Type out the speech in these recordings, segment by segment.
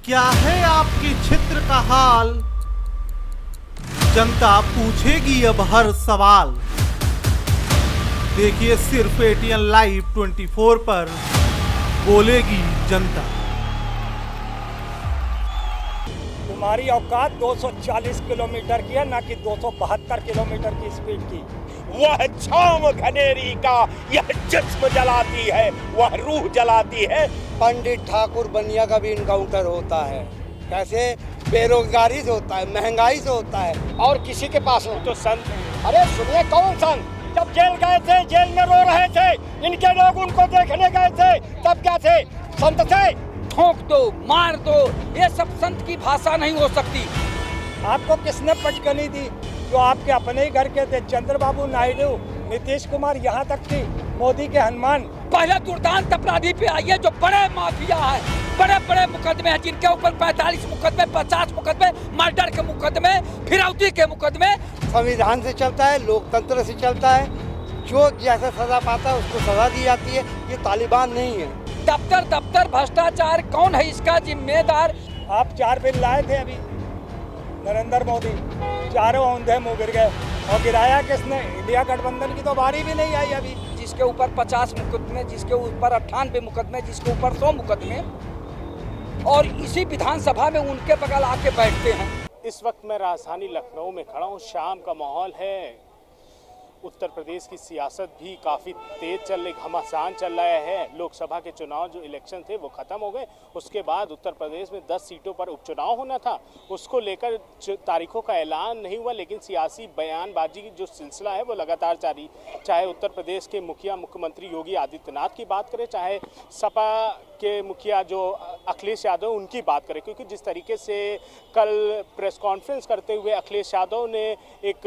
क्या है आपके क्षेत्र का हाल, जनता पूछेगी अब हर सवाल। देखिए सिर्फ एटीएन लाइव 24 पर बोलेगी जनता। तुम्हारी औकात 240 किलोमीटर की है, ना कि 272 किलोमीटर की स्पीड की। वह छांव घनेरी का यह जिस्म जलाती है, वह रूह जलाती है। पंडित ठाकुर बनिया का भी इनकाउंटर होता है। कैसे? बेरोजगारी से होता है, महंगाई से होता है। और किसी के पास हो तो संत, अरे सुनिए, कौन संत? जब जेल गए थे, जेल में रो रहे थे, इनके लोग उनको देखने गए थे, तब क्या थे? संत थे। ठोक दो, मार दो, ये सब संत की भाषा नहीं हो सकती। आपको किसने पटकनी दी? जो आपके अपने ही घर के थे, चंद्रबाबू नायडू, नीतीश कुमार, यहाँ तक कि मोदी के हनुमान। पहले दुर्दांत अपराधी पे आइए जो बड़े माफिया है, बड़े बड़े मुकदमे हैं, जिनके ऊपर 45 मुकदमे, 50 मुकदमे, मर्डर के मुकदमे, फिरौती के मुकदमे। संविधान से चलता है, लोकतंत्र से चलता है। जो जैसा सजा पाता है उसको सजा दी जाती है। ये तालिबान नहीं है। दफ्तर दफ्तर भ्रष्टाचार, कौन है इसका जिम्मेदार? आप 4 बिल लाए थे अभी, नरेंद्र मोदी, चारों औंधे मुंह गिर गए। और गिराया किसने? इंडिया गठबंधन की तो बारी भी नहीं आई अभी। जिसके ऊपर 50 मुकदमे, जिसके ऊपर 98 मुकदमे, जिसके ऊपर 100 मुकदमे, और इसी विधानसभा में उनके बगल आके बैठते हैं। इस वक्त मैं राजधानी लखनऊ में खड़ा हूँ। शाम का माहौल है। उत्तर प्रदेश की सियासत भी काफ़ी तेज चल रही, घमासान चल रहा है। लोकसभा के चुनाव जो इलेक्शन थे वो ख़त्म हो गए। उसके बाद उत्तर प्रदेश में 10 सीटों पर उपचुनाव होना था, उसको लेकर तारीखों का ऐलान नहीं हुआ। लेकिन सियासी बयानबाजी की जो सिलसिला है वो लगातार जारी। चाहे उत्तर प्रदेश के मुखिया मुख्यमंत्री योगी आदित्यनाथ की बात करें, चाहे सपा के मुखिया जो अखिलेश यादव उनकी बात करें, क्योंकि जिस तरीके से कल प्रेस कॉन्फ्रेंस करते हुए अखिलेश यादव ने एक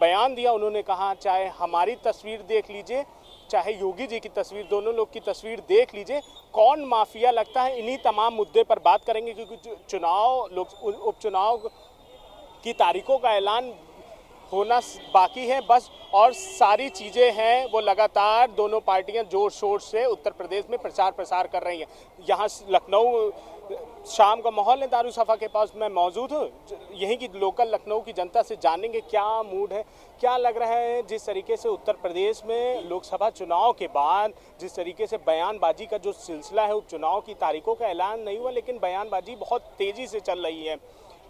बयान दिया, उन्होंने कहा चाहे हमारी तस्वीर देख लीजिए, चाहे योगी जी की तस्वीर, दोनों लोग की तस्वीर देख लीजिए, कौन माफिया लगता है। इन्हीं तमाम मुद्दे पर बात करेंगे, क्योंकि चुनाव, उपचुनाव की तारीखों का ऐलान होना बाकी है बस, और सारी चीज़ें हैं वो लगातार दोनों पार्टियां जोर शोर से उत्तर प्रदेश में प्रचार प्रसार कर रही हैं। यहाँ लखनऊ शाम का माहौल है, दारुसफा के पास मैं मौजूद हूँ। यहीं की लोकल लखनऊ की जनता से जानेंगे क्या मूड है, क्या लग रहा है। जिस तरीके से उत्तर प्रदेश में लोकसभा चुनाव के बाद जिस तरीके से बयानबाजी का जो सिलसिला है, उपचुनाव की तारीखों का ऐलान नहीं हुआ, लेकिन बयानबाजी बहुत तेज़ी से चल रही है।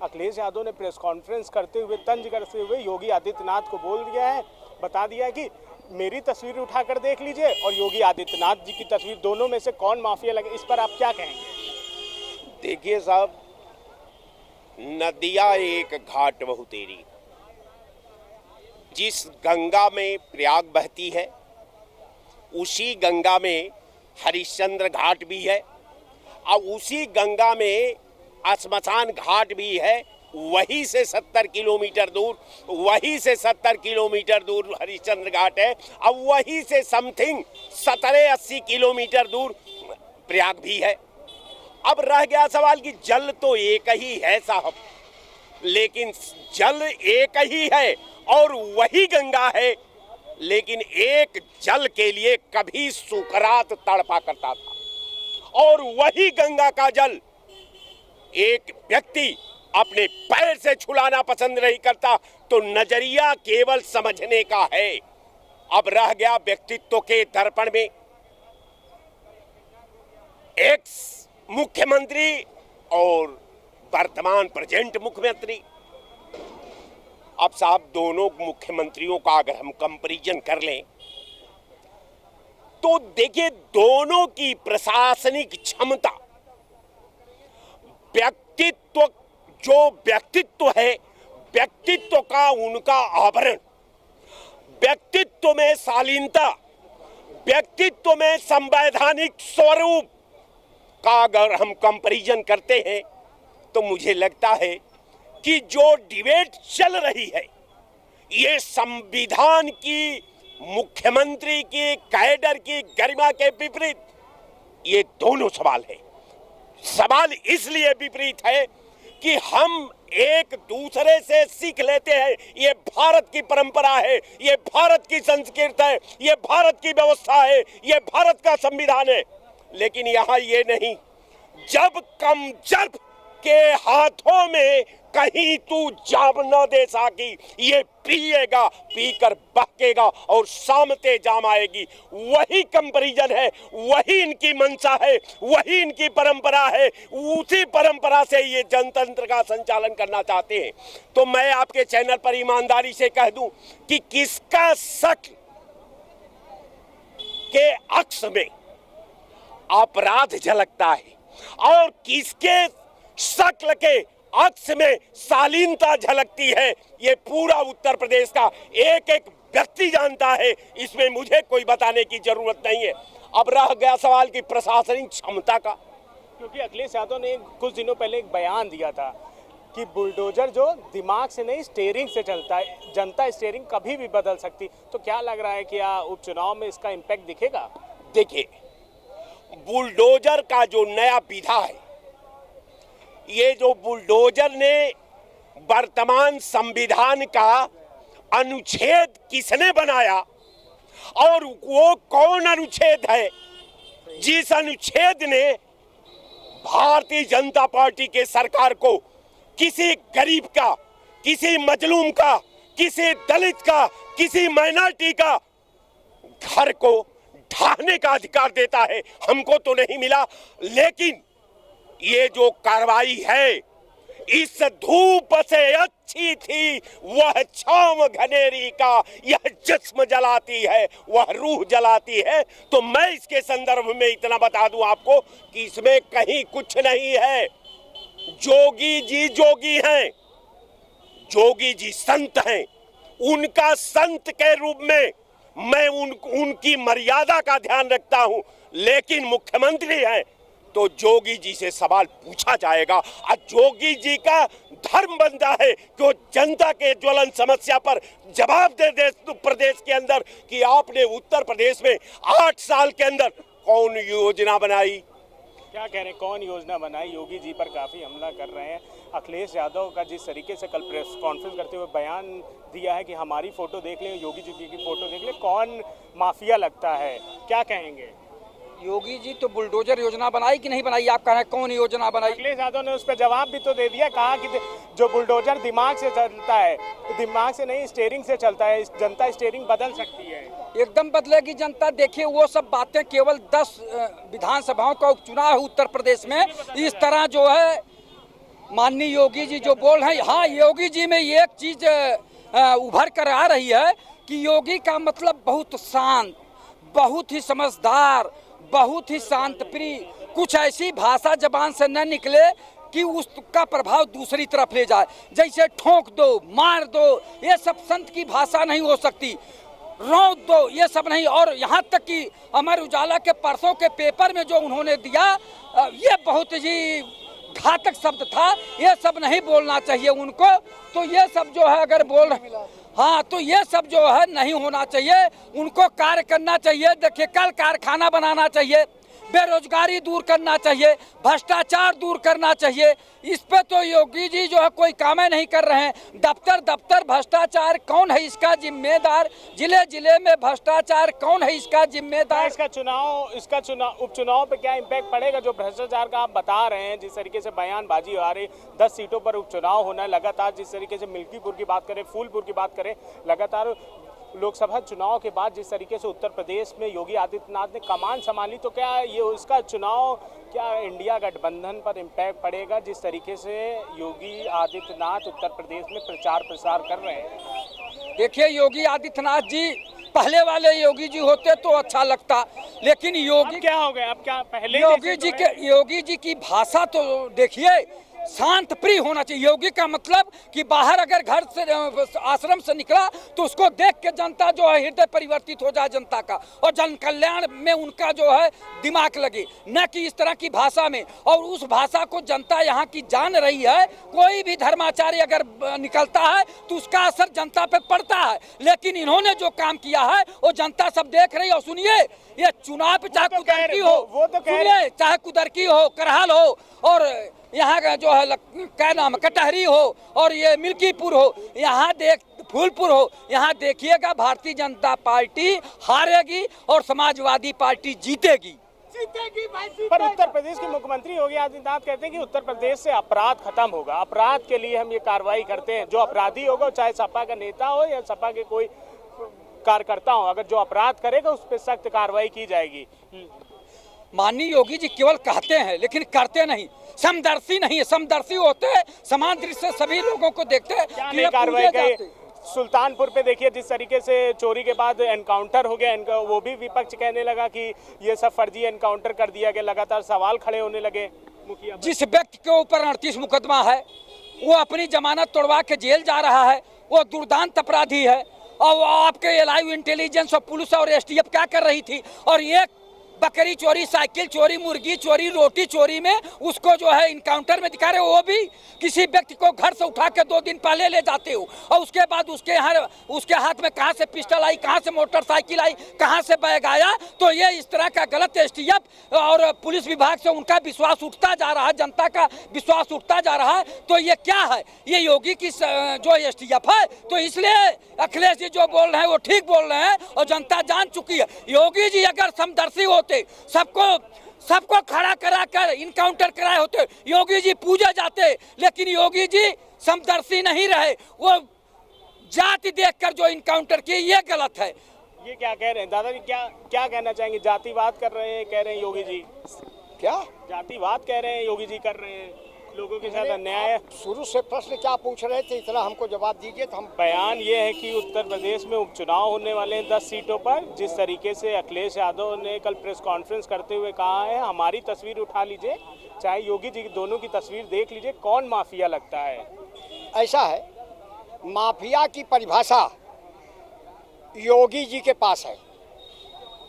अखिलेश यादव ने प्रेस कॉन्फ्रेंस करते हुए, तंज करते हुए योगी आदित्यनाथ को बोल दिया है, बता दिया है कि मेरी तस्वीर उठाकर देख लीजिए और योगी आदित्यनाथ जी की तस्वीर, दोनों में से कौन माफिया लगे। इस पर आप क्या कहेंगे? देखिए साहब, नदियाँ एक घाट बहु तेरी। जिस गंगा में प्रयाग बहती है उसी गंगा में हरिश्चंद्र घाट भी है, और उसी गंगा में श्मशान घाट भी है। वहीं से 70 किलोमीटर दूर, वहीं से 70 किलोमीटर दूर हरिश्चंद्र घाट है, और वहीं से समथिंग 70-80 किलोमीटर दूर प्रयाग भी है। अब रह गया सवाल कि जल तो एक ही है साहब, लेकिन जल एक ही है और वही गंगा है, लेकिन एक जल के लिए कभी सुकरात तड़पा करता था, और वही गंगा का जल एक व्यक्ति अपने पैर से छुलाना पसंद नहीं करता। तो नजरिया केवल समझने का है। अब रह गया व्यक्तित्व के दर्पण में एक्स मुख्यमंत्री और वर्तमान प्रेजेंट मुख्यमंत्री। अब साहब, दोनों मुख्यमंत्रियों का अगर हम कंपैरिजन कर लें तो देखिए, दोनों की प्रशासनिक क्षमता, व्यक्तित्व, जो व्यक्तित्व है, व्यक्तित्व का उनका आवरण, व्यक्तित्व में शालीनता, व्यक्तित्व में संवैधानिक स्वरूप का अगर हम कंपैरिजन करते हैं तो मुझे लगता है कि जो डिबेट चल रही है ये संविधान की, मुख्यमंत्री की, कैडर की गरिमा के विपरीत ये दोनों सवाल है। सवाल इसलिए विपरीत है कि हम एक दूसरे से सीख लेते हैं। ये भारत की परंपरा है, ये भारत की संस्कृति है, ये भारत की व्यवस्था है, ये भारत का संविधान है। लेकिन यहाँ ये नहीं। जब कमजोर के हाथों में कहीं तू जाम न दे सकी। ये पिएगा, पीकर बहकेगा और सामते जाम आएगी। वही कंपैरिजन है, वही इनकी मंशा है, वही इनकी परंपरा है। उसी परंपरा से ये जनतंत्र का संचालन करना चाहते हैं। तो मैं आपके चैनल पर ईमानदारी से कह दूं कि किसका शक के अक्स में अपराध झलकता है और किसके शक्ल के अक्स में शालीनता झलकती है, ये पूरा उत्तर प्रदेश का एक एक व्यक्ति जानता है। इसमें मुझे कोई बताने की जरूरत नहीं है। अब रह गया सवाल की प्रशासनिक क्षमता का, क्योंकि अखिलेश यादव ने कुछ दिनों पहले एक बयान दिया था कि बुलडोजर जो दिमाग से नहीं स्टीयरिंग से चलता है, जनता स्टीयरिंग कभी भी बदल सकती। तो क्या लग रहा है कि उपचुनाव में इसका इम्पैक्ट दिखेगा? देखिए, बुलडोजर का जो नया विधा है, ये जो बुलडोजर ने वर्तमान संविधान का अनुच्छेद किसने बनाया और वो कौन अनुच्छेद है जिस अनुच्छेद ने भारतीय जनता पार्टी के सरकार को किसी गरीब का, किसी मजलूम का, किसी दलित का, किसी माइनॉरिटी का घर को ढाने का अधिकार देता है। हमको तो नहीं मिला, लेकिन ये जो कार्रवाई है इस धूप से अच्छी थी वह छांव घनेरी का, यह जिस्म जलाती है, वह रूह जलाती है। तो मैं इसके संदर्भ में इतना बता दूं आपको कि इसमें कहीं कुछ नहीं है। जोगी जी जोगी हैं, जोगी जी संत हैं। उनका संत के रूप में मैं उनकी मर्यादा का ध्यान रखता हूं, लेकिन मुख्यमंत्री हैं तो जोगी जी से सवाल पूछा जाएगा। और जोगी जी का धर्म बनता है कि वो जनता के ज्वलन समस्या पर जवाब दे प्रदेश के अंदर कि आपने उत्तर प्रदेश में 8 साल के अंदर कौन योजना बनाई। क्या कह रहे हैं, कौन योजना बनाई? योगी जी पर काफ़ी हमला कर रहे हैं। अखिलेश यादव का जिस तरीके से कल प्रेस कॉन्फ्रेंस करते हुए बयान दिया है कि हमारी फ़ोटो देख लें, योगी जी की फ़ोटो देख लें, कौन माफिया लगता है, क्या कहेंगे? योगी जी तो बुलडोजर योजना बनाई कि नहीं बनाई? आप कह रहे हैं कौन योजना बनाई? अखिलेश यादव ने उस पर जवाब भी तो दे दिया, कहा कि जो बुलडोजर दिमाग से चलता है, दिमाग से नहीं स्टीयरिंग से चलता है, जनता स्टीयरिंग बदल सकती है। एकदम बदलेगी जनता। देखिए, वो सब बातें केवल 10 विधानसभाओं का उपचुनाव है उत्तर प्रदेश में। इस तरह जो है माननीय योगी जी जो बोल रहे हैं, हाँ, योगी जी में एक चीज उभर कर आ रही है कि योगी का मतलब बहुत शांत, बहुत ही समझदार, बहुत ही शांत प्रिय। कुछ ऐसी भाषा जबान से न निकले कि उसका प्रभाव दूसरी तरफ ले जाए, जैसे ठोक दो, मार दो, ये सब संत की भाषा नहीं हो सकती। रौंद दो, ये सब नहीं। और यहाँ तक कि अमर उजाला के परसों के पेपर में जो उन्होंने दिया, ये बहुत ही घातक शब्द था। ये सब नहीं बोलना चाहिए उनको। तो ये सब जो है अगर बोल रहे, हाँ, तो ये सब जो है नहीं होना चाहिए। उनको कार्य करना चाहिए। देखिए, कल कारखाना बनाना चाहिए, बेरोजगारी दूर करना चाहिए, भ्रष्टाचार दूर करना चाहिए। इस पे तो योगी जी जो है कोई काम नहीं कर रहे हैं। दफ्तर दफ्तर भ्रष्टाचार, कौन है इसका जिम्मेदार? जिले जिले में भ्रष्टाचार, कौन है इसका जिम्मेदार? इसका उपचुनाव पे क्या इम्पैक्ट पड़ेगा? जो भ्रष्टाचार का आप बता रहे हैं, जिस तरीके से बयानबाजी आ रही, 10 सीटों पर उपचुनाव होना लगातार, जिस तरीके से मिल्कीपुर की बात करें, फूलपुर की बात करें, लगातार लोकसभा चुनाव के बाद जिस तरीके से उत्तर प्रदेश में योगी आदित्यनाथ ने कमान संभाली, तो क्या ये इसका चुनाव, क्या इंडिया गठबंधन पर इम्पैक्ट पड़ेगा? जिस तरीके से योगी आदित्यनाथ उत्तर प्रदेश में प्रचार प्रसार कर रहे हैं। देखिए, योगी आदित्यनाथ जी पहले वाले योगी जी होते तो अच्छा लगता, लेकिन योगी क्या हो गया? अब क्या पहले योगी जी की भाषा तो देखिए शांत प्रिय होना चाहिए। योगी का मतलब कि बाहर अगर घर से, आश्रम से निकला तो उसको देख के जनता जो है हृदय परिवर्तित हो जाए जनता का, और जन कल्याण में उनका जो है दिमाग लगे, न कि इस तरह की भाषा में। और उस भाषा को जनता यहाँ की जान रही है। कोई भी धर्माचार्य अगर निकलता है तो उसका असर जनता पे पड़ता है। लेकिन इन्होंने जो काम किया है वो जनता सब देख रही है। और सुनिए, ये चुनाव पे चाहे कुदरती हो, सुनिए, चाहे कुदरती हो, करहाल हो, और यहाँ का जो है क्या नाम, कटहरी हो, और ये मिल्कीपुर हो, यहाँ फूलपुर हो, यहाँ देखिएगा भारतीय जनता पार्टी हारेगी और समाजवादी पार्टी जीतेगी। पर उत्तर प्रदेश के मुख्यमंत्री योगी आदित्यनाथ कहते हैं कि उत्तर प्रदेश से अपराध खत्म होगा, अपराध के लिए हम ये कार्रवाई करते हैं, जो अपराधी होगा चाहे सपा का नेता हो या सपा के कोई कार्यकर्ता हो, अगर जो अपराध करेगा उस पर सख्त कार्रवाई की जाएगी। माननीय योगी जी केवल कहते हैं लेकिन करते नहीं, समदर्शी नहीं है। समदर्शी होते हैं, समान दृष्टि से सभी लोगों को देखते हैं। क्या नई कार्रवाई की? सुल्तानपुर पे देखिए जिस तरीके से चोरी के बाद एनकाउंटर हो गया, वो भी विपक्ष कहने लगा कि ये सब फर्जी एनकाउंटर कर दिया गया, लगातार सवाल खड़े होने लगे। मुखिया जिस व्यक्ति के ऊपर 38 मुकदमा है वो अपनी जमानत तोड़वा के जेल जा रहा है, वो दुर्दांत अपराधी है। और आपके लाइव इंटेलिजेंस और पुलिस और एसटीएफ क्या कर रही थी? और एक बकरी चोरी, साइकिल चोरी, मुर्गी चोरी, रोटी चोरी में उसको जो है इनकाउंटर में दिखा रहे हो। वो भी किसी व्यक्ति को घर से उठा के 2 दिन पहले ले जाते हो और उसके बाद उसके हाथ में कहां से पिस्टल आई, कहां से मोटरसाइकिल आई, कहां से बैग आया। तो ये इस तरह का गलत एसटीएफ और पुलिस विभाग से उनका विश्वास उठता जा रहा है, जनता का विश्वास उठता जा रहा है। तो ये क्या है? ये योगी की जो एसटीएफ है। तो इसलिए अखिलेश जी जो बोल रहे हैं वो ठीक बोल रहे हैं और जनता जान चुकी है। योगी जी अगर समदर्शी होते, सबको खड़ा करा कर इनकाउंटर कराए होते, योगी जी पूजे जाते। लेकिन योगी जी समदर्शी नहीं रहे, वो जाति देखकर जो इनकाउंटर किए ये गलत है। ये क्या कह रहे हैं दादाजी, क्या कहना चाहेंगे? जातिवाद कर रहे हैं, कह रहे हैं योगी जी। क्या जातिवाद कह रहे हैं योगी जी कर रहे हैं, लोगों के साथ अन्याय। शुरू से प्रश्न क्या पूछ रहे थे, इतना हमको जवाब दीजिए तो हम। बयान ये है कि उत्तर प्रदेश में उपचुनाव होने वाले हैं 10 सीटों पर। जिस तरीके से अखिलेश यादव ने कल प्रेस कॉन्फ्रेंस करते हुए कहा है, हमारी तस्वीर उठा लीजिए, चाहे योगी जी की, दोनों की तस्वीर देख लीजिए, कौन माफिया लगता है। ऐसा है, माफिया की परिभाषा योगी जी के पास है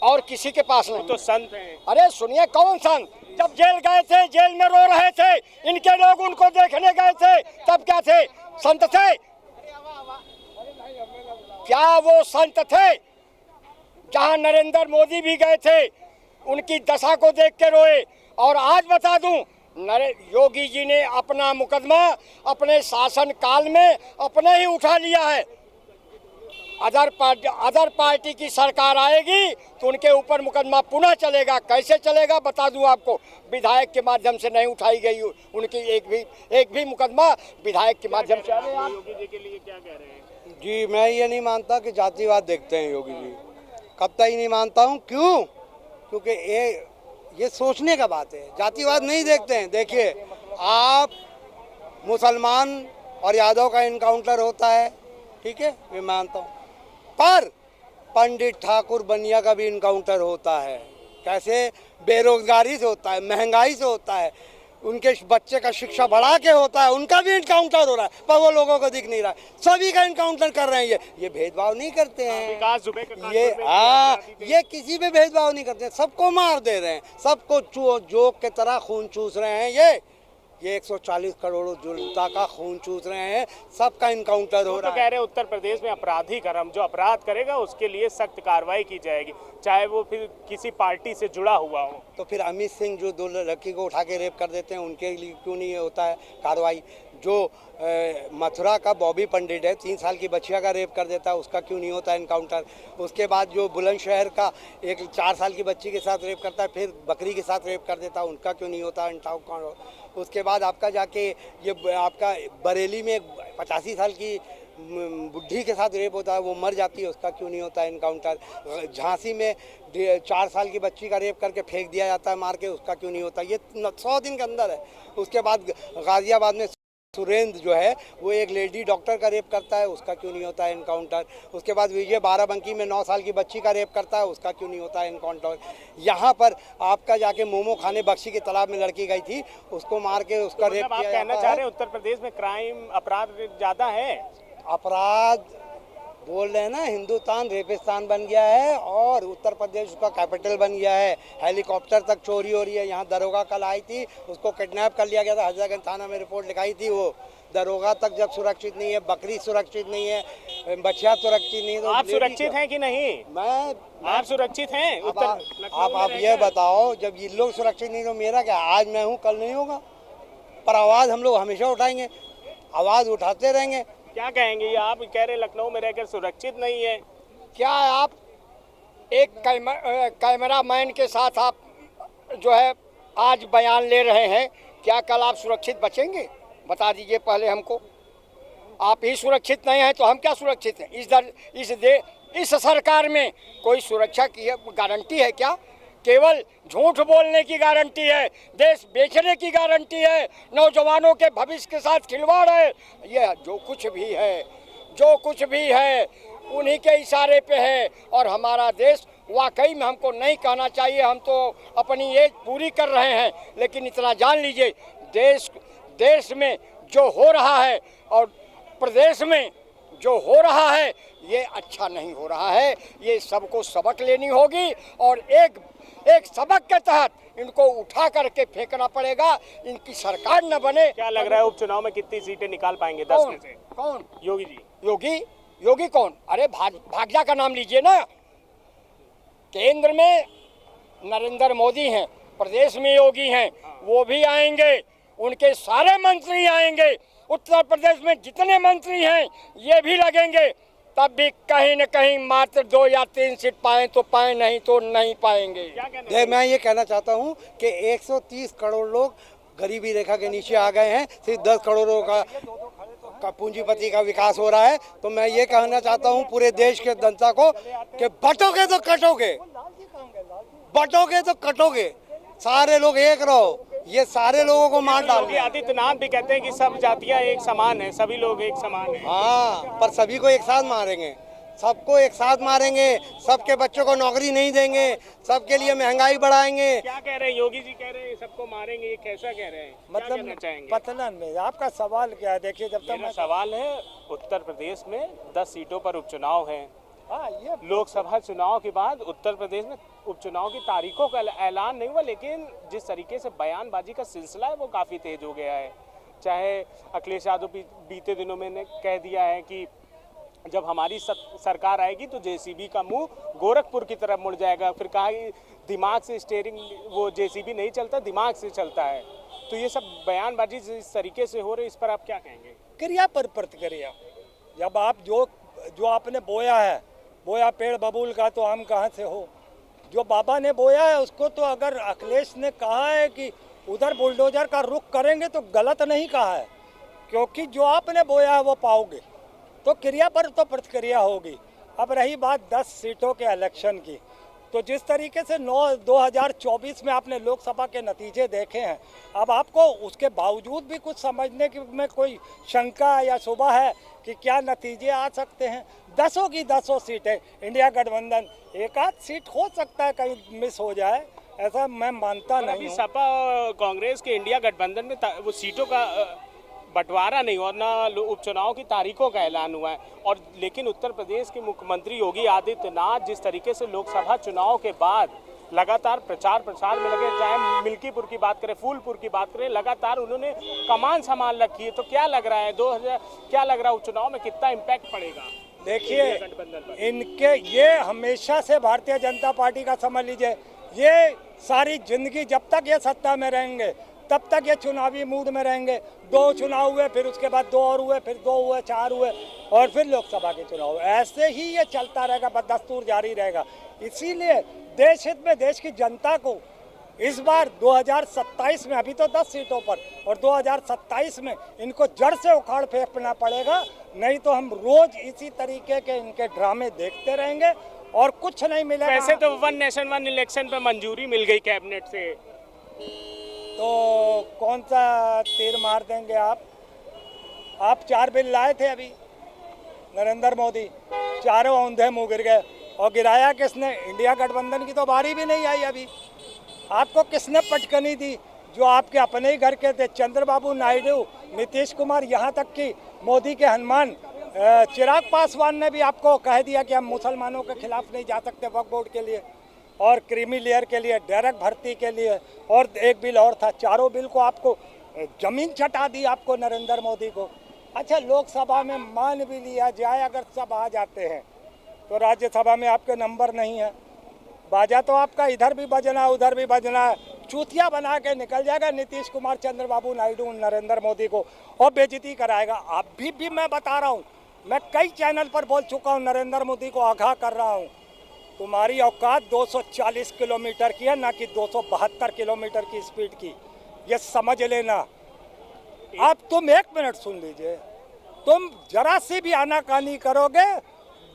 और किसी के पास नहीं। तो संत हैं। अरे सुनिए, कौन संत? जब जेल गए थे, जेल में रो रहे थे, इनके लोग उनको देखने गए थे, तब क्या थे? संत थे? क्या वो संत थे? जहां नरेंद्र मोदी भी गए थे, उनकी दशा को देख के रोए। और आज बता दूं, योगी जी ने अपना मुकदमा अपने शासन काल में अपने ही उठा लिया है। अदर पार्टी की सरकार आएगी तो उनके ऊपर मुकदमा पुनः चलेगा। कैसे चलेगा बता दूं आपको, विधायक के माध्यम से नहीं उठाई गई उनकी एक भी मुकदमा विधायक के माध्यम से। योगी जी के लिए क्या कह रहे हैं? जी मैं ये नहीं मानता कि जातिवाद देखते हैं योगी जी, कतई नहीं मानता हूँ। क्यों? क्योंकि ये सोचने का बात है, जातिवाद नहीं देखते हैं। देखिए, आप मुसलमान और यादव का इनकाउंटर होता है, ठीक है, मैं मानता हूँ, पर पंडित ठाकुर बनिया का भी इनकाउंटर होता है। कैसे? बेरोजगारी से होता है, महंगाई से होता है, उनके बच्चे का शिक्षा बढ़ा के होता है, उनका भी इनकाउंटर हो रहा है, पर वो लोगों को दिख नहीं रहा है। सभी का इनकाउंटर कर रहे हैं। ये भेदभाव नहीं करते हैं। ये किसी पे भेदभाव नहीं करते हैं, सबको मार दे रहे हैं, सबको जोक के तरह खून चूस रहे हैं। ये 140 करोड़ जनता का खून चूस रहे हैं, सबका इनकाउंटर हो रहा है। कह रहे हैं उत्तर प्रदेश में अपराधी जो अपराध करेगा उसके लिए सख्त कार्रवाई की जाएगी, चाहे वो फिर किसी पार्टी से जुड़ा हुआ हो। तो फिर अमित सिंह जो 2 लड़की को उठा के रेप कर देते हैं, उनके लिए क्यों नहीं होता है कार्रवाई? जो मथुरा का बॉबी पंडित है, 3 साल की बच्चिया का रेप कर देता है, उसका क्यों नहीं होता इनकाउंटर? उसके बाद जो बुलंदशहर का एक 4 साल की बच्ची के साथ रेप करता है, फिर बकरी के साथ रेप कर देता है, उनका क्यों नहीं होता इनकाउंटर? उसके बाद आपका जाके ये आपका बरेली में 85 साल की बुढ़ी के साथ रेप होता है, वो मर जाती है, उसका क्यों नहीं होता इनकाउंटर? झांसी में 4 साल की बच्ची का रेप करके फेंक दिया जाता है मार के, उसका क्यों नहीं होता? ये 100 दिन के अंदर है। उसके बाद गाजियाबाद में सुरेंद्र जो है वो एक लेडी डॉक्टर का रेप करता है, उसका क्यों नहीं होता है इनकाउंटर? उसके बाद विजय बाराबंकी में 9 साल की बच्ची का रेप करता है, उसका क्यों नहीं होता है इनकाउंटर? यहाँ पर आपका जाके मोमो खाने बख्शी के तालाब में लड़की गई थी, उसको मार के उसका रेप किया। आप कहना चाह रहे हैं उत्तर प्रदेश में क्राइम अपराध ज़्यादा है? अपराध बोल रहे हैं ना, हिंदुस्तान रेपिस्तान बन गया है और उत्तर प्रदेश उसका कैपिटल बन गया है। हेलीकॉप्टर तक चोरी हो रही है। यहाँ दरोगा कल आई थी, उसको किडनैप कर लिया गया था, हजरतगंज थाना में रिपोर्ट लिखाई थी। वो दरोगा तक जब सुरक्षित नहीं है, बकरी सुरक्षित नहीं है, बच्चियाँ सुरक्षित नहीं है, तो आप सुरक्षित हैं कि नहीं? आप सुरक्षित हैं? आप ये बताओ, जब ये लोग सुरक्षित नहीं तो मेरा क्या? आज मैं हूँ, कल नहीं होगा। पर आवाज़ हम लोग हमेशा उठाएंगे, आवाज़ उठाते रहेंगे। क्या कहेंगे? ये आप कह रहे लखनऊ में रहकर सुरक्षित नहीं है, क्या आप एक कैमरा मैन के साथ आप जो है आज बयान ले रहे हैं, क्या कल आप सुरक्षित बचेंगे? बता दीजिए पहले हमको। आप ही सुरक्षित नहीं हैं तो हम क्या सुरक्षित हैं? इस सरकार में कोई सुरक्षा की गारंटी है क्या? केवल झूठ बोलने की गारंटी है, देश बेचने की गारंटी है, नौजवानों के भविष्य के साथ खिलवाड़ है। यह जो कुछ भी है उन्हीं के इशारे पे है। और हमारा देश वाकई में, हमको नहीं कहना चाहिए, हम तो अपनी एज पूरी कर रहे हैं, लेकिन इतना जान लीजिए देश में जो हो रहा है और प्रदेश में जो हो रहा है ये अच्छा नहीं हो रहा है। ये सबको सबक लेनी होगी और एक सबक के तहत इनको उठा करके फेंकना पड़ेगा। इनकी सरकार न बने। क्या लग रहा है उपचुनाव में कितनी सीटें निकाल पाएंगे? 10 में से कौन? योगी जी। योगी कौन? अरे भाजपा का नाम लीजिए ना। केंद्र में नरेंद्र मोदी हैं, प्रदेश में योगी हैं, वो भी आएंगे, उनके सारे मंत्री आएंगे। उत्तर प्रदेश में जितने मंत्री हैं ये भी लगेंगे, तब भी कहीं न कहीं मात्र 2 या 3 सीट पाएं तो पाएं, नहीं तो नहीं पाएंगे। मैं ये कहना चाहता हूँ कि 130 करोड़ लोग गरीबी रेखा के नीचे आ गए हैं, सिर्फ 10 करोड़ों का पूंजीपति का विकास हो रहा है। तो मैं ये कहना चाहता हूँ पूरे देश के जनता को कि बटोगे तो कटोगे, सारे लोग एक रहो, ये सारे लोगों को मार डालोगे। आदित्यनाथ भी कहते हैं कि सब जातियां एक समान हैं, सभी लोग एक समान हैं। हाँ, पर सभी को एक साथ मारेंगे, सबको एक साथ मारेंगे, सबके बच्चों को नौकरी नहीं देंगे, सबके लिए महंगाई बढ़ाएंगे। क्या कह रहे हैं योगी जी? कह रहे हैं सबको मारेंगे, ये कैसा कह रहे हैं? मतलब चाहेंगे पतन में आपका सवाल क्या है? देखिए, जब तक सवाल है, उत्तर प्रदेश में 10 सीटों पर उपचुनाव है। हाँ, ये लोकसभा चुनाव के बाद उत्तर प्रदेश में उपचुनाव की तारीखों का ऐलान नहीं हुआ, लेकिन जिस तरीके से बयानबाजी का सिलसिला है वो काफ़ी तेज हो गया है। चाहे अखिलेश यादव बीते दिनों में ने कह दिया है कि जब हमारी सरकार आएगी तो जेसीबी का मुंह गोरखपुर की तरफ मुड़ जाएगा। फिर कहा कि दिमाग से स्टीयरिंग, वो जेसीबी नहीं चलता, दिमाग से चलता है। तो ये सब बयानबाजी जिस तरीके से हो रही है, इस पर आप क्या कहेंगे? क्रिया पर प्रतिक्रिया। जब आप जो आपने बोया पेड़ बबूल का तो आम कहाँ से हो? जो बाबा ने बोया है उसको तो अगर अखिलेश ने कहा है कि उधर बुलडोजर का रुख करेंगे तो गलत नहीं कहा है, क्योंकि जो आपने बोया है वो पाओगे। तो क्रिया पर तो प्रतिक्रिया होगी। अब रही बात 10 सीटों के इलेक्शन की, तो जिस तरीके से 2024 में आपने लोकसभा के नतीजे देखे हैं, अब आपको उसके बावजूद भी कुछ समझने में कोई शंका या शुबा है कि क्या नतीजे आ सकते हैं? 10 की 10 सीटें इंडिया गठबंधन, एक आध सीट हो सकता है कहीं मिस हो जाए, ऐसा मैं मानता नहीं हूं। सपा और कांग्रेस के इंडिया गठबंधन में वो सीटों का बंटवारा नहीं हुआ, ना उपचुनाव की तारीखों का ऐलान हुआ है। और लेकिन उत्तर प्रदेश के मुख्यमंत्री योगी आदित्यनाथ जिस तरीके से लोकसभा चुनाव के बाद लगातार प्रचार में लगे, चाहे मिल्कीपुर की बात करें, फूलपुर की बात करें, लगातार उन्होंने कमान संभाल रखी है। तो क्या लग रहा है क्या लग रहा है उपचुनाव में कितना इम्पैक्ट पड़ेगा? देखिए, इनके ये हमेशा से भारतीय जनता पार्टी का समझ लीजिए, ये सारी जिंदगी जब तक ये सत्ता में रहेंगे तब तक ये चुनावी मूड में रहेंगे। 2 चुनाव हुए, फिर उसके बाद 2 और हुए, फिर 2 हुए, 4 हुए और फिर लोकसभा के चुनाव। ऐसे ही ये चलता रहेगा, बदस्तूर जारी रहेगा। इसीलिए देश हित में देश की जनता को इस बार 2027 में, अभी तो 10 सीटों पर, और 2027 में इनको जड़ से उखाड़ फेंकना पड़ेगा, नहीं तो हम रोज इसी तरीके के इनके ड्रामे देखते रहेंगे और कुछ नहीं मिलेगा। वैसे तो 1 नेशन 1 इलेक्शन पे मंजूरी मिल गई कैबिनेट से, तो कौन सा तीर मार देंगे आप 4 बिल लाए थे अभी नरेंद्र मोदी, चारों औंधे मुंह गिर गए। और गिराया किसने? इंडिया गठबंधन की तो बारी भी नहीं आई अभी। आपको किसने पटकनी दी? जो आपके अपने ही घर के थे, चंद्रबाबू नायडू, नीतीश कुमार, यहाँ तक कि मोदी के हनुमान चिराग पासवान ने भी आपको कह दिया कि हम मुसलमानों के खिलाफ नहीं जा सकते वक्फ बोर्ड के लिए और क्रीमी लेयर के लिए, डायरेक्ट भर्ती के लिए, और एक बिल और था। चारों बिल को आपको जमीन छटा दी आपको नरेंद्र मोदी को। अच्छा, लोकसभा में मान भी लिया जाए अगर सब आ जाते हैं तो राज्यसभा में आपके नंबर नहीं है। बाजा तो आपका इधर भी बजना उधर भी बजना, चूतिया बना के निकल जाएगा नीतीश कुमार, चंद्रबाबू नायडू नरेंद्र मोदी को और बेइज्जती कराएगा। अभी भी मैं बता रहा हूँ, मैं कई चैनल पर बोल चुका हूँ, नरेंद्र मोदी को आगाह कर रहा हूँ तुम्हारी औकात 240 किलोमीटर की है, ना कि 272 किलोमीटर की स्पीड की, ये समझ लेना। अब तुम 1 मिनट सुन लीजिए, तुम जरा सी भी आनाकानी करोगे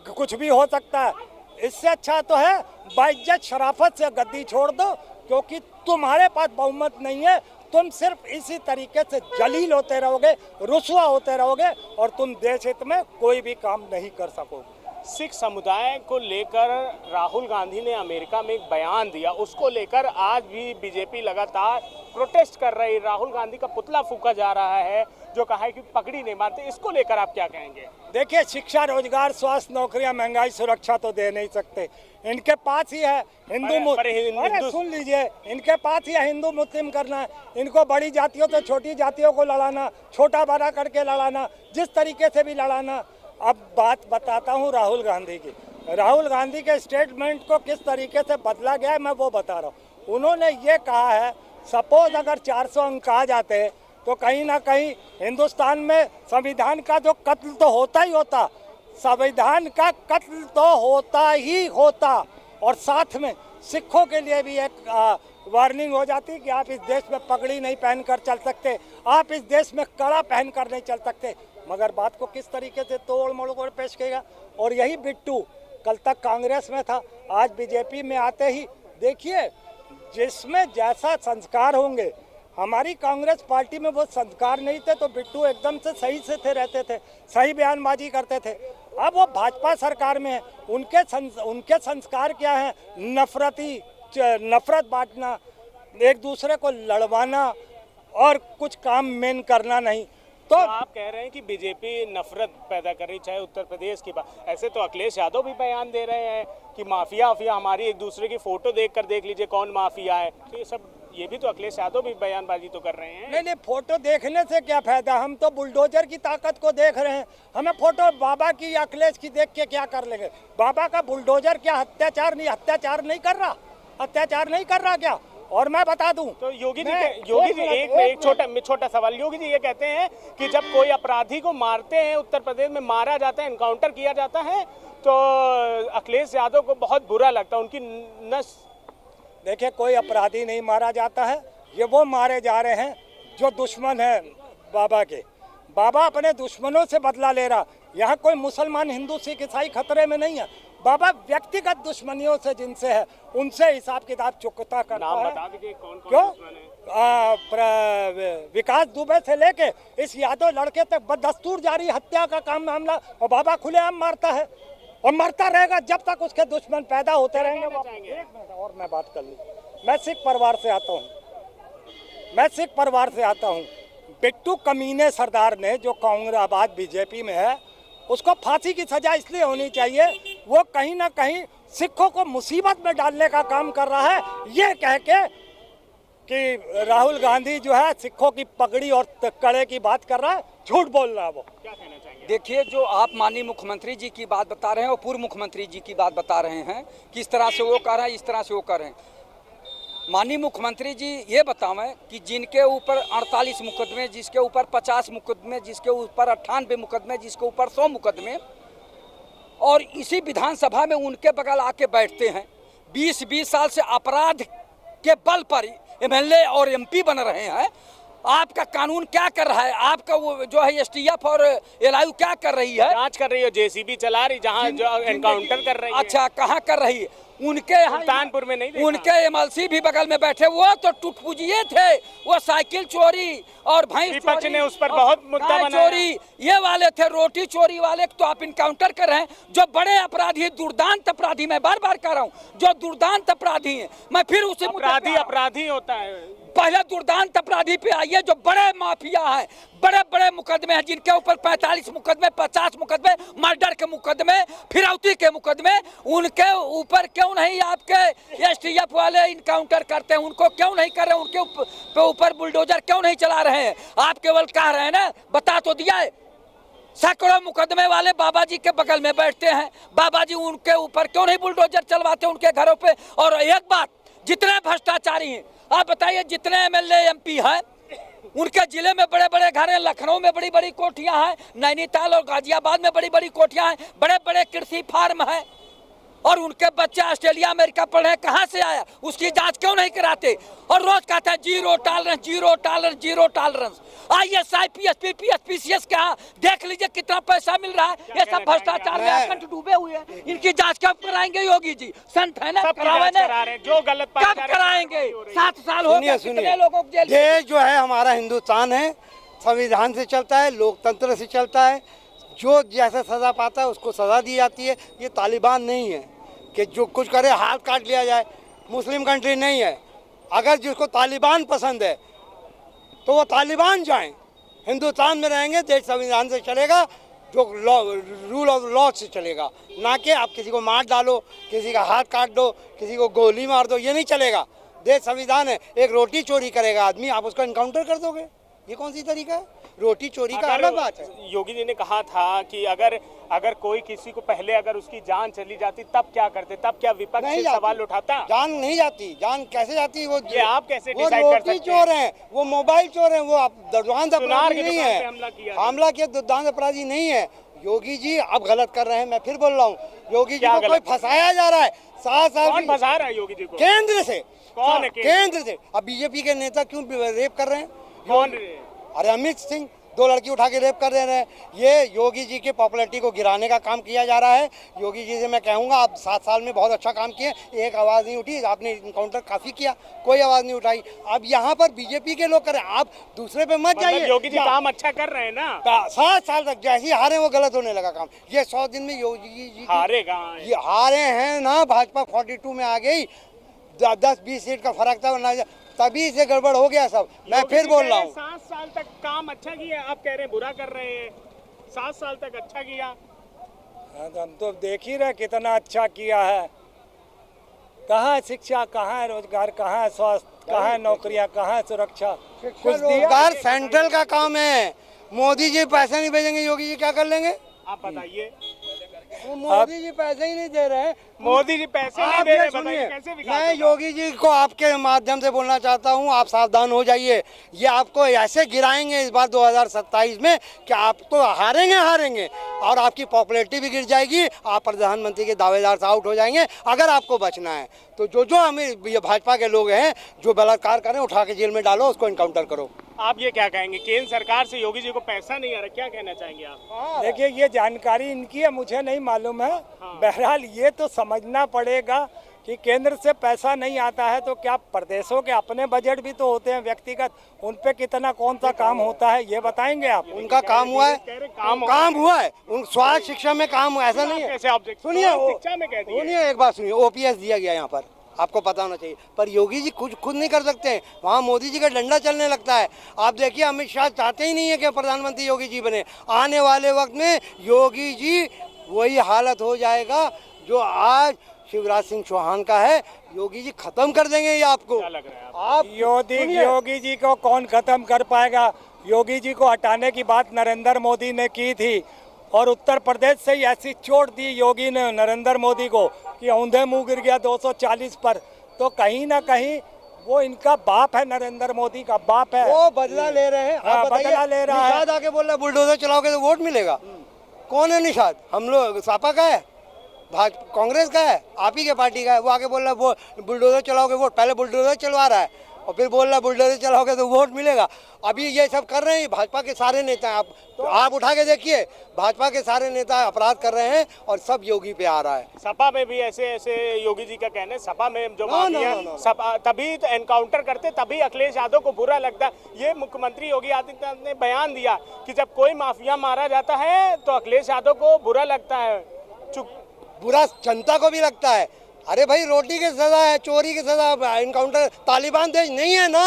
कुछ भी हो सकता है। इससे अच्छा तो है बाइज्जत शराफत से गद्दी छोड़ दो, क्योंकि तुम्हारे पास बहुमत नहीं है। तुम सिर्फ इसी तरीके से जलील होते रहोगे, रुसवा होते रहोगे, और तुम देश हित में कोई भी काम नहीं कर सकोगे। सिख समुदाय को लेकर राहुल गांधी ने अमेरिका में एक बयान दिया, उसको लेकर आज भी बीजेपी लगातार प्रोटेस्ट कर रही है। राहुल गांधी का पुतला फूका जा रहा है, जो कहा है कि पगड़ी नहीं मारते। इसको लेकर आप क्या कहेंगे? देखिए, शिक्षा, रोजगार, स्वास्थ्य, नौकरियां, महंगाई, सुरक्षा तो दे नहीं सकते। इनके पास ही है हिंदू सुन लीजिए, इनके पास ही है हिंदू मुस्लिम करना। इनको बड़ी जातियों से छोटी जातियों को लड़ाना, छोटा बड़ा करके लड़ाना, जिस तरीके से भी लड़ाना। अब बात बताता हूँ राहुल गांधी की। राहुल गांधी के स्टेटमेंट को किस तरीके से बदला गया है, मैं वो बता रहा हूँ। उन्होंने ये कहा है, सपोज अगर 400 अंक आ जाते तो कहीं ना कहीं हिंदुस्तान में संविधान का जो कत्ल तो होता ही होता, संविधान का कत्ल तो होता ही होता, और साथ में सिखों के लिए भी एक वार्निंग हो जाती कि आप इस देश में पगड़ी नहीं पहनकर चल सकते, आप इस देश में कड़ा पहनकर नहीं चल सकते। मगर बात को किस तरीके से तोड़ मोड़ कर पेश किया। और यही बिट्टू कल तक कांग्रेस में था, आज बीजेपी में आते ही देखिए, जिसमें जैसा संस्कार होंगे, हमारी कांग्रेस पार्टी में वो संस्कार नहीं थे, तो बिट्टू एकदम से सही से थे, रहते थे, सही बयानबाजी करते थे। अब वो भाजपा सरकार में है, उनके संस्कार क्या है? नफरत बांटना, एक दूसरे को लड़वाना, और कुछ काम मेन करना नहीं। तो आप कह रहे हैं कि बीजेपी नफरत पैदा कर रही, चाहे उत्तर प्रदेश की बात। ऐसे तो अखिलेश यादव भी बयान दे रहे हैं कि माफिया हमारी एक दूसरे की फोटो देखकर देख लीजिए कौन माफिया है। तो ये भी तो अखिलेश यादव भी बयानबाजी तो कर रहे हैं। नहीं, फोटो देखने से क्या फायदा? हम तो बुलडोजर की ताकत को देख रहे हैं। हमें फोटो बाबा की या अखिलेश की देख के क्या कर लेंगे? बाबा का बुलडोजर क्या अत्याचार नहीं कर रहा? अत्याचार नहीं कर रहा क्या? और मैं बता दूं तो योगी जी एक छोटा सवाल। योगी जी ये कहते हैं कि जब कोई अपराधी को मारते हैं, उत्तर प्रदेश में मारा जाता है, एनकाउंटर किया जाता है, तो अखिलेश यादव को बहुत बुरा लगता है, उनकी नस। देखिए, कोई अपराधी नहीं मारा जाता है, ये वो मारे जा रहे हैं जो दुश्मन है बाबा के। बाबा अपने दुश्मनों से बदला ले रहा। यहाँ कोई मुसलमान, हिंदू, सिख, ईसाई खतरे में नहीं है। बाबा व्यक्तिगत दुश्मनियों से जिनसे है, उनसे हिसाब किताब चुकता करता है। नाम बता दीजिए कौन क्यों? दुश्मन है? विकास दुबे से लेके इस यादव लड़के तक बदस्तूर जारी हत्या का काम मामला, और बाबा खुलेआम मारता है और मरता रहेगा जब तक उसके दुश्मन पैदा होते रहेंगे। एक मिनट और मैं बात कर लूँ। मैं सिख परिवार से आता हूँ। बिट्टू कमीने सरदार ने, जो कांग्रेस बीजेपी में है, उसको फांसी की सजा इसलिए होनी चाहिए, वो कहीं ना कहीं सिखों को मुसीबत में डालने का काम कर रहा है, ये कह के कि राहुल गांधी जो है सिखों की पगड़ी और कड़े की बात कर रहा है, झूठ बोल रहा है। वो क्या कहना चाहेंगे? देखिए, जो आप माननीय मुख्यमंत्री जी की बात बता रहे हैं और पूर्व मुख्यमंत्री जी की बात बता रहे हैं, किस तरह से वो कर रहे हैं, इस तरह से वो कर रहे हैं। माननीय मुख्यमंत्री जी ये बतावें कि जिनके ऊपर 48 मुकदमे, जिसके ऊपर 50 मुकदमे, जिसके ऊपर 98 मुकदमे, जिसके ऊपर 100 मुकदमे, और इसी विधानसभा में उनके बगल आके बैठते हैं, 20-20 साल से अपराध के बल पर एमएलए और एमपी बन रहे हैं। आपका कानून क्या कर रहा है? आपका वो जो है एसटीएफ और एलआईयू क्या कर रही है? जांच कर रही है, जेसीबी चला रही, जहां जो एनकाउंटर कर रही है। अच्छा, कहाँ कर रही है? उनके यहाँ सुल्तानपुर में नहीं देखा? उनके एमएलसी भी बगल में बैठे, वो तो टुटपुजिए थे। वो साइकिल चोरी और भैंस विपक्ष ने उस पर बहुत मुद्दा बनाया। चोरी ये वाले थे, रोटी चोरी वाले। तो आप इनकाउंटर कर रहे हैं जो बड़े अपराधी, दुर्दांत अपराधी, मैं बार बार कह रहा हूँ, जो दुर्दांत अपराधी हैं। मैं फिर उसे अपराधी होता है। पहले दुर्दांत अपराधी पे आइए, जो बड़े माफिया हैं, बड़े बड़े मुकदमे हैं, जिनके ऊपर 45 मुकदमे, 50 मुकदमे, मर्डर के मुकदमे, फिरौती के मुकदमे, उनके ऊपर क्यों नहीं आपके एसटीएफ वाले इनकाउंटर करते हैं? उनको क्यों नहीं कर रहे? उनके ऊपर बुलडोजर क्यों नहीं चला रहे हैं? आप केवल कह रहे हैं ना, बता तो दिया है। सैकड़ों मुकदमे वाले बाबा जी के बगल में बैठते हैं, बाबा जी उनके ऊपर क्यों नहीं बुलडोजर चलवाते उनके घरों पे? और एक बात, जितने भ्रष्टाचारी हैं, आप बताइए, जितने एमएलए एमपी हैं, उनके जिले में बड़े बड़े घर हैं, लखनऊ में बड़ी बड़ी कोठियां हैं, नैनीताल और गाजियाबाद में बड़ी बड़ी कोठियां हैं, बड़े बड़े कृषि फार्म हैं। और उनके बच्चे ऑस्ट्रेलिया अमेरिका पढ़े, कहाँ से आया, उसकी जांच क्यों नहीं कराते? और रोज कहते हैं zero tolerance, zero tolerance, zero tolerance. ISI, PSP, PSPCS का देख लीजिए कितना पैसा मिल रहा है। ये सब भ्रष्टाचार में अखंड डूबे हुए हैं। इनकी जांच कब कराएंगे योगी जी? संत है ना, करावे ने, जो गलत कब कराएंगे? 7 साल हो गए, कितने लोगों को जेल। देश जो है हमारा हिंदुस्तान है, संविधान से चलता है, लोकतंत्र से चलता है। जो जैसा सज़ा पाता है उसको सज़ा दी जाती है। ये तालिबान नहीं है कि जो कुछ करे हाथ काट लिया जाए। मुस्लिम कंट्री नहीं है। अगर जिसको तालिबान पसंद है तो वो तालिबान जाएं, हिंदुस्तान में रहेंगे, देश संविधान से चलेगा, जो रूल ऑफ लॉ से चलेगा, ना कि आप किसी को मार डालो, किसी का हाथ काट दो, किसी को गोली मार दो, ये नहीं चलेगा। देश संविधान है। एक रोटी चोरी करेगा आदमी, आप उसको इनकाउंटर कर दोगे? ये कौन सी तरीका है? रोटी चोरी का अलग बात है। योगी जी ने कहा था कि अगर कोई किसी को पहले अगर उसकी जान चली जाती तब क्या करते, तब क्या विपक्ष सवाल उठाता? जान नहीं जाती। जान कैसे जाती? वो ये आप कैसे वो डिसाइड कर रोटी सकते हैं? चोर हैं, वो मोबाइल चोर हैं, वो आप दुर्दांत अपराधी नहीं है। हमला किया, दुर्दांत अपराधी नहीं है। योगी जी अब गलत कर रहे हैं। मैं फिर बोल रहा हूँ, योगी जी को कोई फंसाया जा रहा है। 7 साल कौन फंसा रहा है योगी जी को? केंद्र से। कौन है केंद्र से? अब बीजेपी के नेता क्यों रेप कर रहे हैं? कौन? अरे अमित सिंह 2 लड़की उठा के रेप कर दे रहे हैं। ये योगी जी की पॉपुलैरिटी को गिराने का काम किया जा रहा है। योगी जी से मैं कहूँगा, आप 7 साल में बहुत अच्छा काम किए, एक आवाज़ नहीं उठी। आपने इनकाउंटर काफ़ी किया, कोई आवाज़ नहीं उठाई। अब यहाँ पर बीजेपी के लोग करें, आप दूसरे पे मत जाइए। योगी जी काम अच्छा कर रहे हैं ना। 7 साल तक जैसे ही हारे वो गलत होने लगा काम। ये 100 दिन में योगी जी हारेगा, ये हारे हैं ना। भाजपा 42 में आ गई, 10-20 सीट का फर्क था, तभी से गड़बड़ हो गया सब। मैं फिर बोल रहा हूँ, 7 साल तक काम अच्छा किया, आप कह रहे हैं बुरा कर रहे हैं। 7 साल तक अच्छा किया। हम तो देख ही रहे कितना अच्छा किया है। कहाँ है शिक्षा, कहाँ है रोजगार, कहाँ है स्वास्थ्य, कहाँ है नौकरियाँ, कहाँ है सुरक्षा? कुछ रोजगार सेंट्रल का काम है। मोदी जी पैसे नहीं भेजेंगे, योगी जी क्या कर लेंगे? आप बताइए। मोदी जी पैसे ही नहीं दे रहे हैं। मोदी जी पैसे नहीं दे रहे, बताइए कैसे विकास मैं होगा? योगी जी को आपके माध्यम से बोलना चाहता हूं, आप सावधान हो जाइए। ये आपको ऐसे गिराएंगे इस बार 2027 में कि आप तो हारेंगे और आपकी पॉपुलैरिटी भी गिर जाएगी। आप प्रधानमंत्री के दावेदार से आउट हो जाएंगे। अगर आपको बचना है तो जो हमें ये भाजपा के लोग हैं जो बलात्कार करें, उठा के जेल में डालो, उसको इनकाउंटर करो। आप ये क्या कहेंगे? केंद्र सरकार से योगी जी को पैसा नहीं आ रहा, क्या कहना चाहेंगे आप? देखिए, ये जानकारी इनकी है, मुझे नहीं मालूम है। बहरहाल ये तो समझना पड़ेगा कि केंद्र से पैसा नहीं आता है तो क्या प्रदेशों के अपने बजट भी तो होते हैं व्यक्तिगत, उन पे कितना कौन सा काम होता है ये बताएंगे आप? उनका काम हुआ है, काम हुआ है। उन स्वास्थ्य शिक्षा में काम ऐसा नहीं है। सुनिए एक बात सुनिए, OPS दिया गया यहाँ पर, आपको पता होना चाहिए। पर योगी जी कुछ खुद नहीं कर सकते हैं, वहाँ मोदी जी का डंडा चलने लगता है। आप देखिए, अमित शाह चाहते ही नहीं है कि प्रधानमंत्री योगी जी बने। आने वाले वक्त में योगी जी वही हालत हो जाएगा जो आज शिवराज सिंह चौहान का है। योगी जी खत्म कर देंगे ये आपको। क्या लग रहा है आप योगी जी को कौन खत्म कर पाएगा? योगी जी को हटाने की बात नरेंद्र मोदी ने की थी और उत्तर प्रदेश से ही ऐसी चोट दी योगी ने नरेंद्र मोदी को कि औंधे मुंह गिर गया 240 पर। तो कहीं ना कहीं वो इनका बाप है, नरेंद्र मोदी का बाप है। वो बदला ले रहे हैं। हाँ, बदला ले रहा है। निषाद आके बोल रहा है बुलडोजर चलाओगे तो वोट मिलेगा। कौन है निषाद? हम लोग सापा का है, कांग्रेस का है, आप ही के पार्टी का है। वो आके बोल रहा है वो बुलडोजर चलाओगे वोट। पहले बुलडोजर चलवा रहा है और फिर बोल रहा है बुलडोजर चलाओगे तो वोट मिलेगा। अभी ये सब कर रहे हैं भाजपा के सारे नेता। आप उठा के देखिए, भाजपा के सारे नेता अपराध कर रहे हैं और सब योगी पे आ रहा है। सपा में भी ऐसे योगी जी का कहना है, सपा में जो माफिया तभी तो एनकाउंटर करते, तभी अखिलेश यादव को बुरा लगता है। ये मुख्यमंत्री योगी आदित्यनाथ ने बयान दिया कि जब कोई माफिया मारा जाता है तो अखिलेश यादव को बुरा लगता है। बुरा जनता को भी लगता है। अरे भाई, रोटी की सजा है, चोरी की सजा, इनकाउंटर। तालिबान देश नहीं है ना।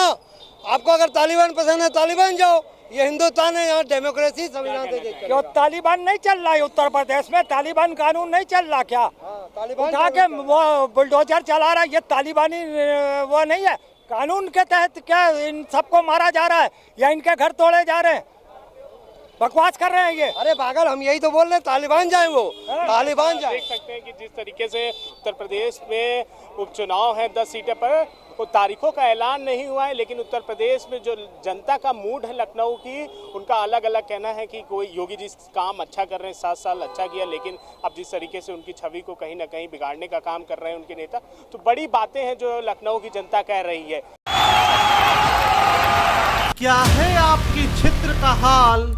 आपको अगर तालिबान पसंद है, तालिबान जाओ। ये हिंदुस्तान है, यहाँ डेमोक्रेसी संविधान से देश। क्यों तालिबान नहीं चल रहा है उत्तर प्रदेश में? तालिबान कानून नहीं चल रहा क्या? तालिबान उठा के वो बुलडोजर चला रहा है, ये तालिबानी वो नहीं है। कानून के तहत क्या इन सबको मारा जा रहा है या इनके घर तोड़े जा रहे हैं? बकवास कर रहे हैं ये। अरे पागल, हम यही तो बोल रहे हैं, तालिबान जाए वो, तालिबान जाए। देख सकते हैं कि जिस तरीके से उत्तर प्रदेश में उपचुनाव है 10 सीटों पर, वो तारीखों का ऐलान नहीं हुआ है, लेकिन उत्तर प्रदेश में जो जनता का मूड है लखनऊ की, उनका अलग अलग कहना है कि कोई योगी जी काम अच्छा कर रहे हैं, 7 साल अच्छा किया, लेकिन अब जिस तरीके से उनकी छवि को कहीं ना कहीं बिगाड़ने का काम कर रहे हैं उनके नेता, तो बड़ी बातें हैं जो लखनऊ की जनता कह रही है। क्या है आपके क्षेत्र का हाल,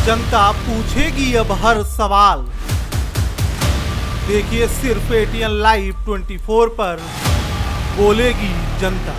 जनता पूछेगी अब हर सवाल। देखिए सिर्फ ATN Live 24 पर बोलेगी जनता।